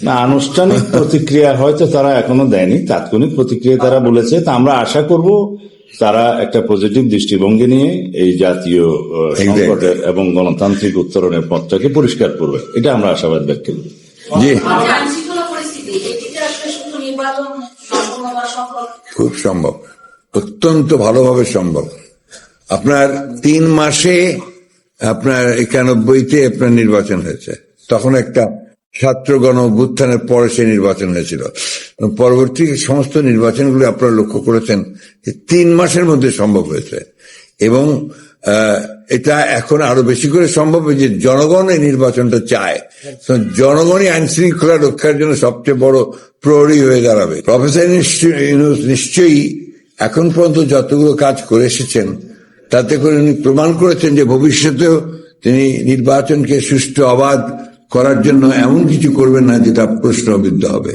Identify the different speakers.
Speaker 1: না, আনুষ্ঠানিক প্রতিক্রিয়া হয়তো তারা এখনো দেয়নি, তাৎক্ষণিক প্রতিক্রিয়া তারা বলেছে। তা আমরা আশা করব তারা একটা পজিটিভ দৃষ্টিভঙ্গি নিয়ে এই জাতীয় সংকটের এবং গণতান্ত্রিক উত্তরণের পথটাকে পরিষ্কার করবে, এটা আমরা আশাবাদ ব্যক্ত করি।
Speaker 2: জি, খুব সম্ভব, অত্যন্ত ভালোভাবে সম্ভব। আপনার 3 মাসে আপনার 91-তে আপনার নির্বাচন হয়েছে, তখন একটা ছাত্র গণ অভ্যুত্থানের পরে সে নির্বাচন হয়েছিল। পরবর্তী সমস্ত নির্বাচনগুলো আপনারা লক্ষ্য করেছেন 3 মাসের মধ্যে সম্ভব হয়েছে, এবং এটা এখন আরো বেশি করে সম্ভব যে জনগণ এই নির্বাচনটা চায়। জনগণই আইন শৃঙ্খলা রক্ষার জন্য সবচেয়ে বড় প্রহরী হয়ে দাঁড়াবে। প্রফেসর নিশ্চয়ই এখন পর্যন্ত যতগুলো কাজ করে এসেছেন তাতে করে উনি প্রমাণ করেছেন যে ভবিষ্যতেও তিনি নির্বাচনকে সুষ্ঠু অবাধ করার জন্য এমন কিছু করবেন না যেটা প্রশ্নবিদ্ধ হবে।